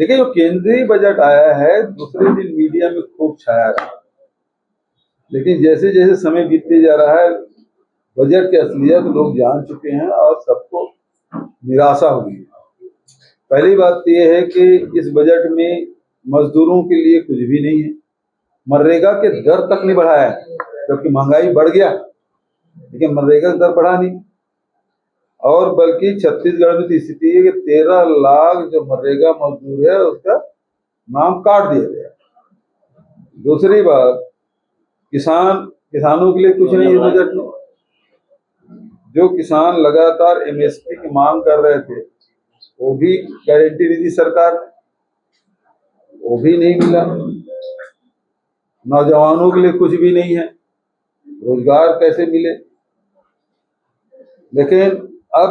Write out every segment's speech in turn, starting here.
देखिए, जो केंद्रीय बजट आया है दूसरे दिन मीडिया में खूब छाया रहा, लेकिन जैसे जैसे समय बीतते जा रहा है बजट की असलियत लोग जान चुके हैं और सबको निराशा हुई है। पहली बात तो यह है कि इस बजट में मजदूरों के लिए कुछ भी नहीं है। मनरेगा के दर तक नहीं बढ़ाया है, जबकि महंगाई बढ़ गया, लेकिन मनरेगा का दर बढ़ा नहीं। और बल्कि छत्तीसगढ़ में तो स्थिति है कि 13 लाख जो मनरेगा मजदूर है उसका नाम काट दिया गया। दूसरी बात, किसानों के लिए कुछ नहीं है बजट में। जो किसान लगातार एमएसपी की मांग कर रहे थे वो भी गारंटी नहीं दी सरकार, वो भी नहीं मिला। नौजवानों के लिए कुछ भी नहीं है, रोजगार कैसे मिले। लेकिन अब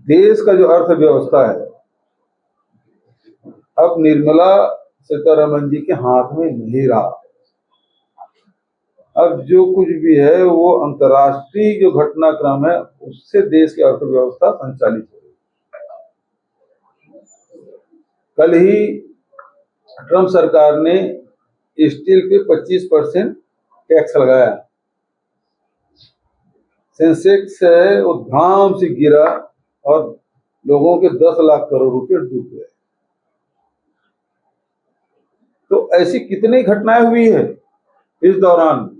देश का जो अर्थव्यवस्था है अब निर्मला सीतारमण जी के हाथ में नहीं रहा। अब जो कुछ भी है वो अंतर्राष्ट्रीय जो घटनाक्रम है उससे देश की अर्थव्यवस्था संचालित हो रही है। कल ही ट्रंप सरकार ने स्टील पे 25% टैक्स लगाया। सेंसेक्स है वो धाम से गिरा और लोगों के 10 लाख करोड़ रुपए डूब गए। तो ऐसी कितनी घटनाएं हुई है इस दौरान।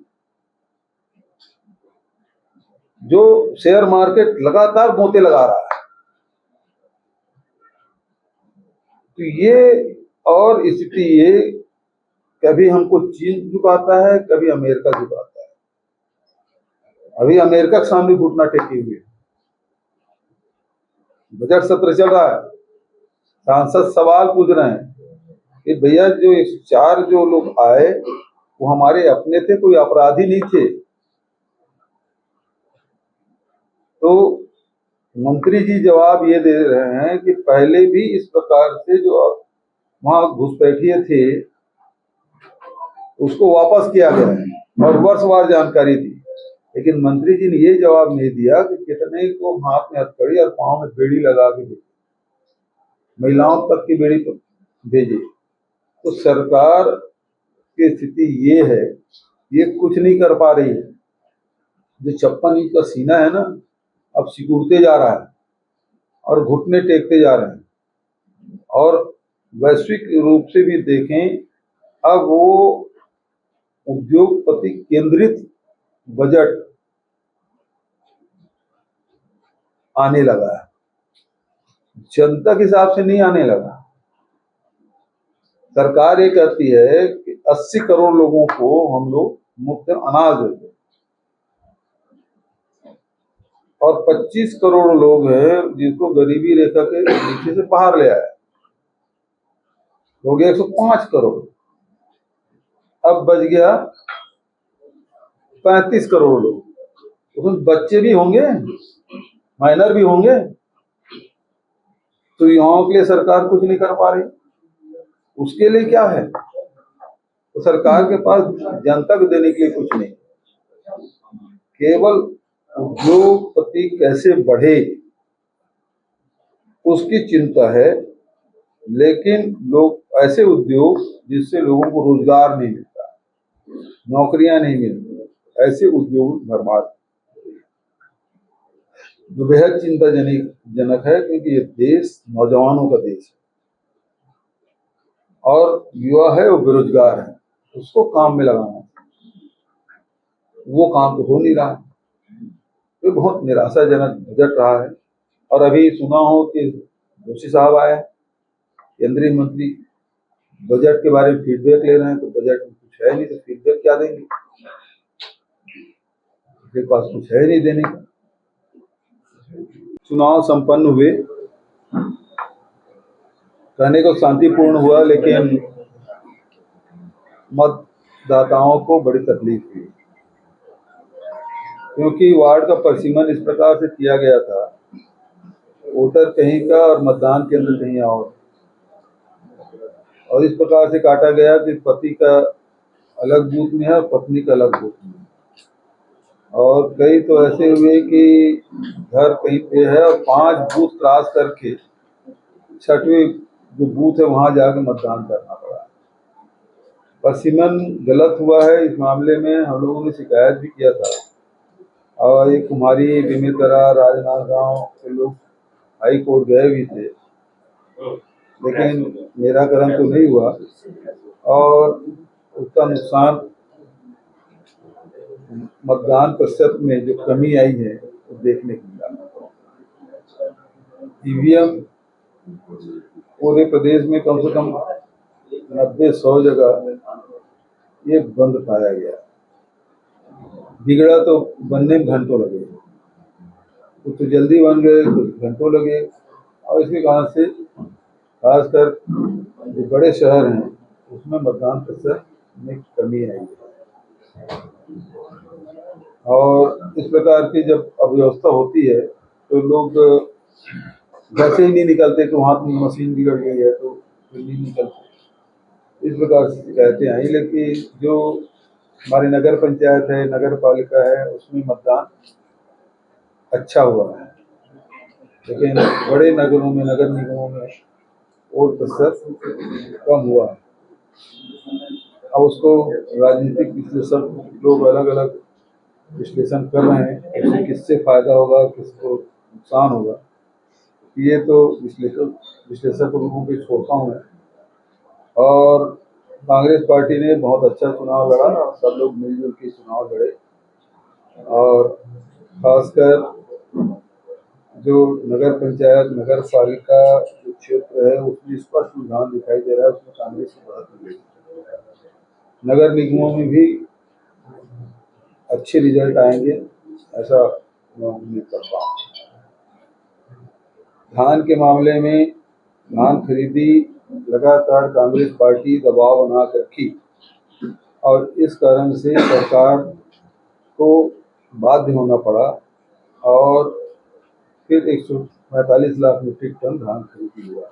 जो शेयर मार्केट लगातार गोते लगा रहा है, तो ये और स्थिति ये कभी हमको चीन झुकाता है, कभी अमेरिका झुकाता है। अभी अमेरिका के सामने घुटना टेके हुए बजट सत्र चल रहा है, सांसद सवाल पूछ रहे हैं कि भैया जो 104 जो लोग आए वो हमारे अपने थे, कोई अपराधी नहीं थे। तो मंत्री जी जवाब ये दे रहे हैं कि पहले भी इस प्रकार से जो वहां घुसपैठिए थे उसको वापस किया गया है और वर्षवार जानकारी दी। लेकिन मंत्री जी ने ये जवाब नहीं दिया कि कितने को हाथ में हथकड़ी और पांव में बेड़ी लगा के भेजे, महिलाओं तक की बेड़ी तो भेजे। तो सरकार की स्थिति ये है, ये कुछ नहीं कर पा रही है। जो 56 इंच का सीना है ना, अब सिकुड़ते जा रहा है और घुटने टेकते जा रहे हैं। और वैश्विक रूप से भी देखें, अब वो उद्योगपति केंद्रित बजट आने लगा है, जनता के हिसाब से नहीं आने लगा। सरकार ये कहती है कि 80 करोड़ लोगों को हम लोग मुफ्त अनाज देते और 25 करोड़ लोग हैं जिसको गरीबी रेखा के नीचे से बाहर ले आया, हो गया 105 करोड़। अब बच गया 35 करोड़ लोग, उसमें बच्चे भी होंगे, माइनर भी होंगे। तो युवाओं के लिए सरकार कुछ नहीं कर पा रही, उसके लिए क्या है? तो सरकार के पास जनता को देने के लिए कुछ नहीं, केवल उद्योगपति कैसे बढ़े उसकी चिंता है। लेकिन लोग ऐसे उद्योग जिससे लोगों को रोजगार नहीं मिलता, नौकरियां नहीं मिलती, ऐसे उद्योग बर्बाद, जो बेहद चिंताजनक है, क्योंकि ये देश नौजवानों का देश है और युवा है वो बेरोजगार है, उसको काम में लगाना, वो काम तो हो नहीं रहा। तो बहुत निराशाजनक बजट रहा है। और अभी सुना हो कि जोशी साहब आए, केंद्रीय मंत्री, बजट के बारे में फीडबैक ले रहे हैं। तो बजट में कुछ है नहीं तो फीडबैक क्या देंगे, उनके पास कुछ है नहीं देने का। चुनाव संपन्न हुए, कहने को शांतिपूर्ण हुआ, लेकिन मतदाताओं को बड़ी तकलीफ हुई, क्योंकि वार्ड का परिसीमन इस प्रकार से किया गया था, वोटर कहीं का और मतदान केंद्र कहीं और इस प्रकार से काटा गया कि पति का अलग बूथ में है और पत्नी का अलग बूथ में। और कई तो ऐसे हुए कि घर कहीं पे है और 5 बूथ क्रॉस करके 6वें जो बूथ है वहाँ जाकर मतदान करना पड़ा। परसिमन गलत हुआ है, इस मामले में हम लोगों ने शिकायत भी किया था और एक कुमारी बेमेतरा राजनांदगांव के लोग हाई कोर्ट गए भी थे, लेकिन निराकरण तो नहीं हुआ और उसका नुकसान मतदान प्रतिशत में जो कमी आई है वो देखने को मिला। ईवीएम पूरे प्रदेश में कम से कम 90-100 जगह ये बंद पाया गया। बिगड़ा तो बनने में घंटों लगे, कुछ तो जल्दी बन गए, कुछ घंटों लगे और इसके कारण से खासकर जो बड़े शहर हैं उसमें मतदान प्रतिशत में कमी आई है। और इस प्रकार की जब अव्यवस्था होती है तो लोग घर से ही नहीं निकलते, तो वहाँ मशीन बिगड़ गई है तो नहीं निकलते। इस प्रकार से शिकायतें आई, लेकिन जो हमारी नगर पंचायत है, नगर पालिका है, उसमें मतदान अच्छा हुआ है, लेकिन बड़े नगरों में, नगर निगमों में वोट प्रतिशत कम हुआ है। अब उसको राजनीतिक विश्लेषक लोग अलग अलग विश्लेषण कर रहे हैं, उससे किससे फायदा होगा, किसको नुकसान होगा, ये तो विश्लेषक लोगों को छोड़ता हूँ मैं। और कांग्रेस पार्टी ने बहुत अच्छा चुनाव लड़ा और सब लोग मिलजुल के चुनाव लड़े और खासकर जो नगर पंचायत, नगर पालिका जो क्षेत्र है उसमें स्पष्ट रुझान दिखाई दे रहा है, उसमें कांग्रेस की बढ़त मिलेगी। नगर निगमों में भी अच्छे रिजल्ट आएंगे, ऐसा मैं उम्मीद करता हूँ। धान के मामले में धान खरीदी लगातार कांग्रेस पार्टी दबाव बना कर रखी और इस कारण से सरकार को बाध्य होना पड़ा और फिर 145 लाख मीट्रिक टन धान खरीदी हुआ।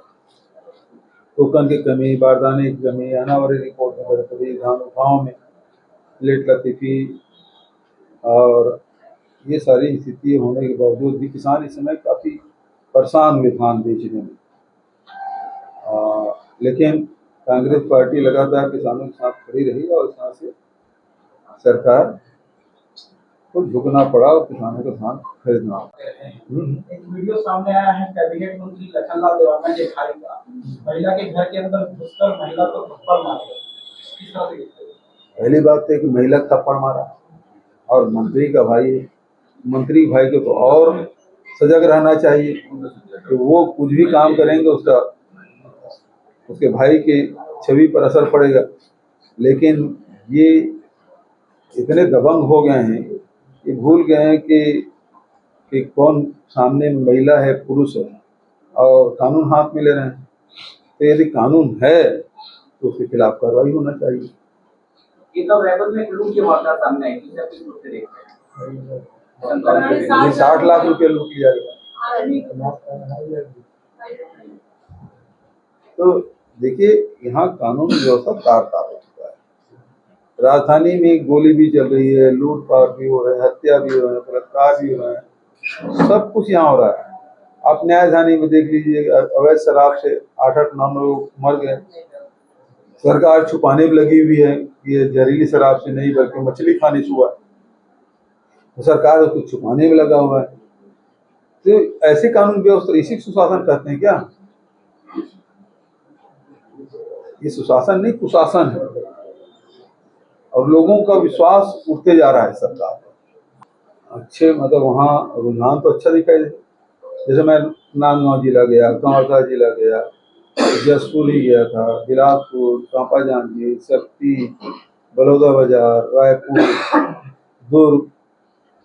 टोकन की कमी, बारदाने की कमी, अनावरी रिपोर्ट में बढ़ोतरी, धान उठाव में लेट लतीफी और ये सारी स्थिति होने के बावजूद भी किसान इस समय काफ़ी परेशान हुए धान बेचने में। लेकिन कांग्रेस पार्टी लगातार किसानों के साथ खड़ी रही और इस तरह से सरकार को झुकना पड़ा और किसानों का धान खरीदना। एक वीडियो सामने आया है कैबिनेट मंत्री लखनलाल देवांगन ने भाई का महिला के घर के अंदर घुसकर महिला को थप्पड़ मारा। किस तरह से? पहली बात है कि महिला थप्पड़ मारा और मंत्री का भाई है, मंत्री भाई को तो और सजग रहना चाहिए कि वो कुछ भी काम करेंगे उसका उसके भाई के छवि पर असर पड़ेगा। लेकिन ये इतने दबंग हो गए हैं, ये भूल गए हैं कि कौन सामने महिला है, पुरुष है और कानून हाथ में ले रहे हैं। तो यदि कानून है तो उसके खिलाफ कार्रवाई होना चाहिए। ये तब रैवत में लूट की वारदात सामने आई थी, आप इस देखते हैं 60 लाख रुपये लूट लिया गया। तो देखिए यहाँ कानून व्यवस्था तार तार हो चुका है। राजधानी में गोली भी चल रही है, लूटपाट भी हो रहा है, हत्या भी हो रहा है, बलात्कार भी हो रहा है, सब कुछ यहाँ हो रहा है। आप न्यायधानी में देख लीजिए, अवैध शराब से 8-9 लोग मर गए। सरकार छुपाने में लगी हुई है, ये जहरीली शराब से नहीं बल्कि मछली खाने से हुआ, तो सरकार उसको छुपाने में लगा हुआ है। तो ऐसे कानून व्यवस्था, इसी सुशासन कहते हैं क्या? ये सुशासन नहीं, कुशासन है और लोगों का विश्वास उठते जा रहा है सरकार पर। अच्छे मतलब वहाँ रुझान तो अच्छा दिखाई दे। जैसे मैं नांदगांव जिला गया, कांवड़का जिला गया, जसपुर ही गया था, बिलासपुर, कांपा जांजगीर, शक्ति, बलौदा बाजार, रायपुर, दुर्ग,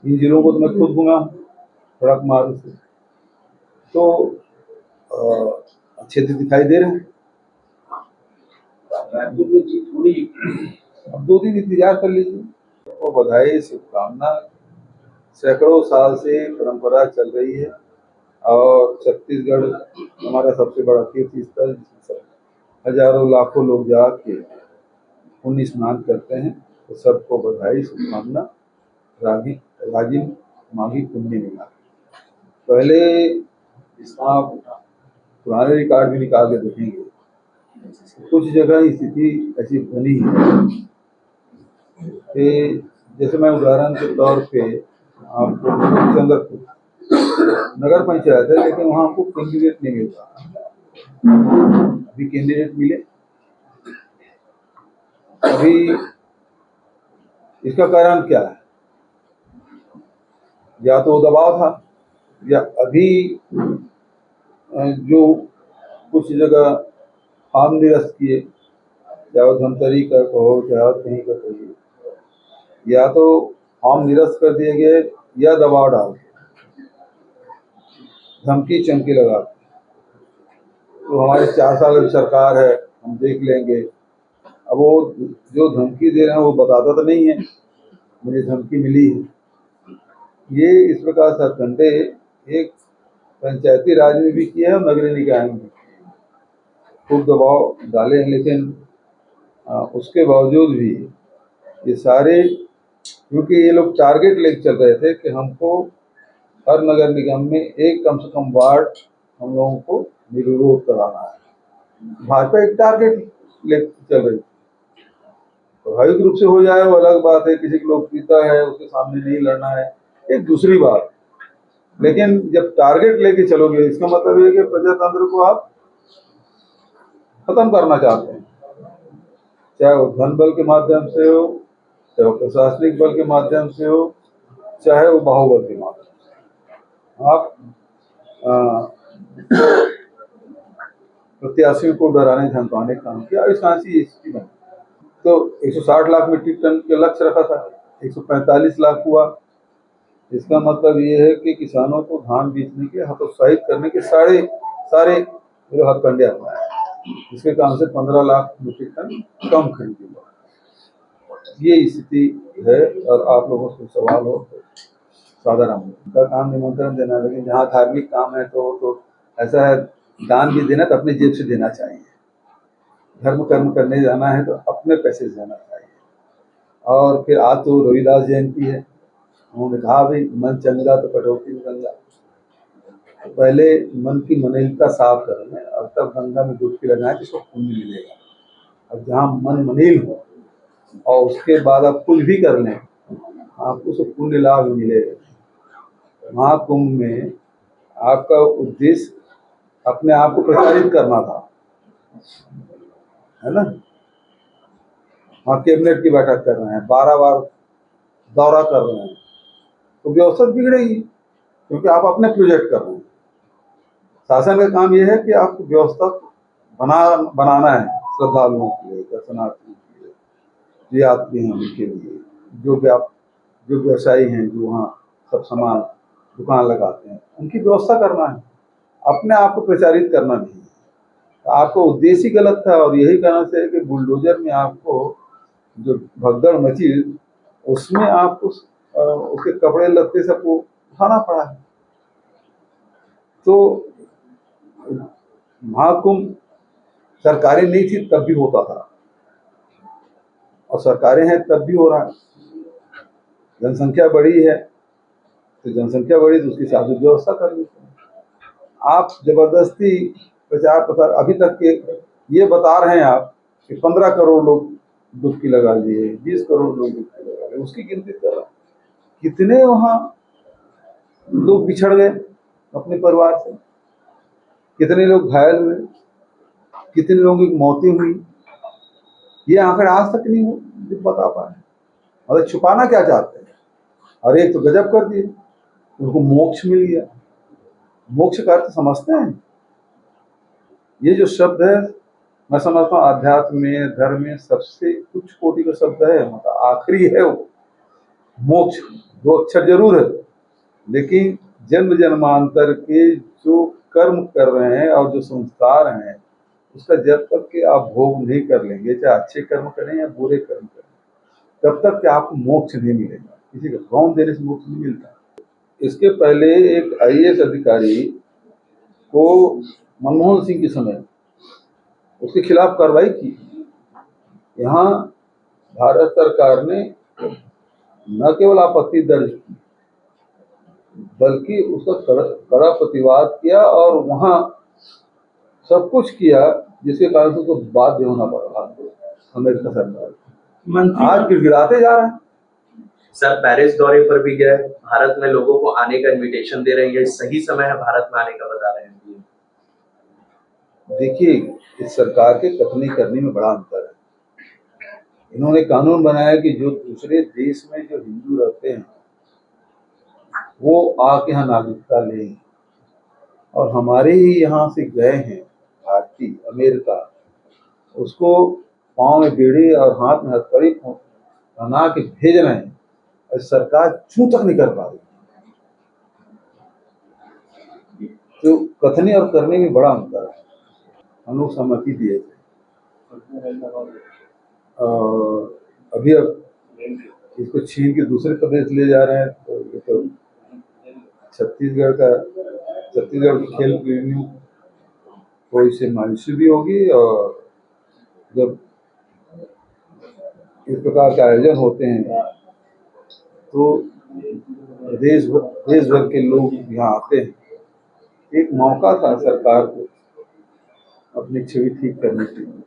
इन जिलों को तो मैं खुद घूमा सड़क मार्ग से, तो अच्छे से दिखाई दे रहे हैं। अब 2 दिन इंतजार कर लीजिए। तो बधाई, शुभकामना। सैकड़ों साल से परंपरा चल रही है और छत्तीसगढ़ हमारा सबसे बड़ा तीर्थ स्थल, हजारों लाखों लोग जाके पुण्य स्नान करते हैं। तो सबको बधाई, शुभकामना, राजिम मांगी पुण्य मिला। पहले आप पुराने रिकॉर्ड भी निकाल के देखेंगे कुछ जगह स्थिति ऐसी बनी है कि जैसे मैं उदाहरण के तौर पे आपको चंद्रपुर नगर पंचायत है, लेकिन वहाँ आपको कैंडिडेट नहीं मिलता। अभी कैंडिडेट मिले, अभी इसका कारण क्या है? या तो दबाव था, या अभी जो कुछ जगह फार्म निरस्त किए, चाहे वो धमतरी का कहो चाहे कहीं का कहिए, या तो फॉर्म निरस्त कर दिए गए या दबाव डाल के धमकी चमकी लगा के, तो हमारे 4 साल की सरकार है, हम देख लेंगे। अब वो जो धमकी दे रहे हैं वो बताता तो नहीं है मुझे धमकी मिली है। ये इस प्रकार सरकंडे एक पंचायती राज में भी किया है और नगरीय निकाय में भी खूब दबाव डाले हैं, लेकिन उसके बावजूद भी ये सारे, क्योंकि ये लोग टारगेट लेके चल रहे थे कि हमको हर नगर निगम में एक कम से कम वार्ड हम लोगों को निर्विरोध कराना है। भाजपा एक टारगेट लेके चल रही थी। स्वाभाविक रूप से हो जाए वो अलग बात है, किसी को लोकप्रियता है उसके सामने नहीं लड़ना है एक दूसरी बात, लेकिन जब टारगेट लेके चलोगे इसका मतलब है कि प्रजातंत्र को आप खत्म करना चाहते हैं, चाहे वो धन बल के माध्यम से हो, चाहे वो प्रशासनिक बल के माध्यम से हो, चाहे वो बाहुबल के माध्यम से। आप प्रत्याशियों को डराने धमकाने का काम किया। इस कांसी स्थिति बनी तो 160 लाख मीट्रिक टन के लक्ष्य रखा था, 145 लाख हुआ। इसका मतलब ये है कि किसानों को धान बेचने के हतोत्साहित करने के सारे हथकंडे अपनाए, जिसके कारण से 15 लाख मीट्रिक टन कम खरीदी हुआ। ये स्थिति है। और आप लोगों से सवाल हो साधारण का काम निमंत्रण देना, लेकिन जहाँ धार्मिक काम है तो ऐसा है, दान भी देना तो अपनी जेब से देना चाहिए। धर्म कर्म करने जाना है तो अपने पैसे से जाना चाहिए। और फिर आज तो रविदास जयंती है, उन्होंने कहा भाई मन चंगा तो कटौती में गंगा। तो पहले मन की मलिनता साफ कर लें और तब गंगा में डुबकी लगाएं तो उसको पुण्य मिलेगा। अब जहाँ मन मलिन हो और उसके बाद आप कुछ भी कर लें आपको उसको पुण्य लाभ मिलेगा। महाकुंभ में आपका उद्देश्य अपने आप को प्रचारित करना था, है ना। वहाँ कैबिनेट की बैठक कर रहे हैं, 12 बार दौरा कर रहे हैं, तो व्यवस्था बिगड़ेगी क्योंकि आप अपने प्रोजेक्ट कर रहे हैं। शासन का काम यह है कि आपको व्यवस्था बनाना है श्रद्धालुओं के लिए, दर्शनार्थियों के लिए, यात्री हैं उनके लिए, जो व्यवसायी हैं जो वहाँ सब सामान दुकान लगाते हैं, उनकी व्यवस्था करना है, अपने आप को प्रचारित करना नहीं है। तो आपको उद्देश्य ही गलत था और यही कारण से है कि बुलडोजर में आपको जो भगदड़ मची उसमें आपको उसके कपड़े लत्ते सबको उठाना पड़ा है। तो महाकुंभ सरकारें नहीं थी तब भी होता था और सरकारें हैं तब भी हो रहा है। जनसंख्या बढ़ी है तो जनसंख्या बढ़ी तो उसकी शादी व्यवस्था कर लेते हैं। आप जबरदस्ती प्रचार प्रसार अभी तक के ये बता रहे हैं आप कि 15 करोड़ लोग डुबकी लगा लिए, 20 करोड़ लोग डुबकी लगा लिए, उसकी गिनती कर रहा। कितने वहां लोग बिछड़ गए अपने परिवार से, कितने लोग घायल हुए, कितने लोगों की मौतें हुई, ये आंकड़े आज तक नहीं बता पाए। और छुपाना क्या चाहते हैं। और एक तो गजब कर दिए, उनको मोक्ष मिल गया। मोक्ष का अर्थ समझते हैं? ये जो शब्द है मैं समझता हूँ अध्यात्म में धर्म में सबसे उच्च कोटि का शब्द है, मतलब आखिरी है वो मोक्ष। 2 अक्षर जरूर है, लेकिन जन्म जन्मांतर के जो कर्म कर रहे हैं और जो संस्कार हैं उसका जब तक कि आप भोग नहीं कर लेंगे, चाहे अच्छे कर्म करें या बुरे कर्म करें, तब तक कि आपको मोक्ष नहीं मिलेगा। किसी का गौन देने से मोक्ष नहीं मिलता। इसके पहले एक IAS अधिकारी को मनमोहन सिंह के समय उसके खिलाफ कार्रवाई की। यहाँ भारत सरकार ने न केवल आपत्ति दर्ज की बल्कि उसका कड़ा प्रतिवाद किया और वहां सब कुछ किया जिसके कारण से उसको बाध्य होना पड़ रहा है अमेरिका सरकार। मंत्री आज गिड़गिड़ाते जा रहे हैं। सर पेरिस दौरे पर भी गए, भारत में लोगों को आने का इनविटेशन दे रहे हैं, ये सही समय है भारत में आने का बता रहे हैं। देखिए, इस सरकार के कथनी करनी में बड़ा अंतर है। इन्होंने कानून बनाया कि जो दूसरे देश में जो हिंदू रहते हैं वो आके यहाँ नागरिकता लें, और हमारे ही यहाँ से गए हैं भारतीय अमेरिका, उसको पाँव में बेड़ी और हाथ में हथकड़ी बना के भेज रहे हैं, और सरकार चूं तक नहीं कर पा रही। तो कथनी और करने में बड़ा अंतर है। हम लोग सहमति दिए थे, अभी अब इसको छीन के दूसरे प्रदेश ले जा रहे हैं, तो ये तो छत्तीसगढ़ की खेल प्रेमियों को इससे मायूसी भी होगी, और जब इस प्रकार के आयोजन होते हैं तो देश भर के लोग यहाँ आते हैं। एक मौका था सरकार को अपनी छवि ठीक करने के लिए,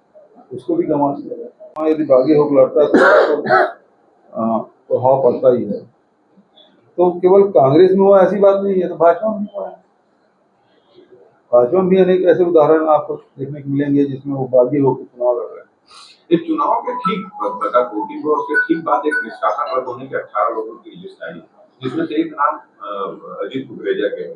उसको भी गंवा दिया। यदि बागी होकर लड़ता तो प्रभाव पड़ता ही है। तो केवल कांग्रेस में हुआ ऐसी बात नहीं है, तो भाजपा में हुआ है। भाजपा में भी अनेक ऐसे उदाहरण आपको देखने को मिलेंगे जिसमें वो बागी होकर चुनाव लड़ रहे हैं। इस चुनाव के ठीक बता वोटिंग और उसके ठीक बाद एक निष्कासन रद्द होने के 18 लोगों की लिस्ट आई, जिसमें से एक नाम अजीत कुकरेजा के है।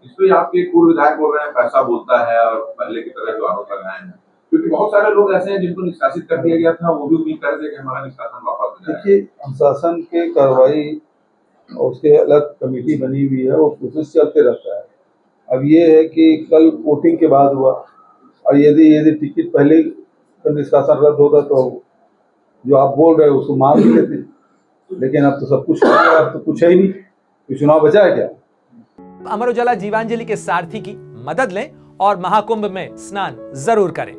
इस पर आपके पूर्व विधायक बोल रहे हैं पैसा बोलता है, और पहले की तरह जो आरोप लगाए हैं, क्योंकि बहुत सारे लोग ऐसे हैं जिनको निष्कासित कर दिया गया था, वो भी उम्मीद कर रहे थे कि हमारा निष्कासन वापस हो जाए। देखिए, अनुशासन के कार्रवाई उसके अलग कमेटी बनी हुई है, वो प्रोसेस चलते रहता है। अब ये है कि कल वोटिंग के बाद हुआ, और यदि टिकट पहले का निष्कासन रद्द होता तो जो आप बोल रहे हो उसको मान भी लेते, लेकिन अब तो सब कुछ हो गया, अब तो कुछ है ही नहीं, तो चुनाव बचा है क्या। अमर उजाला जीवांजलि के सारथी की मदद लें और महाकुंभ में स्नान जरूर करें।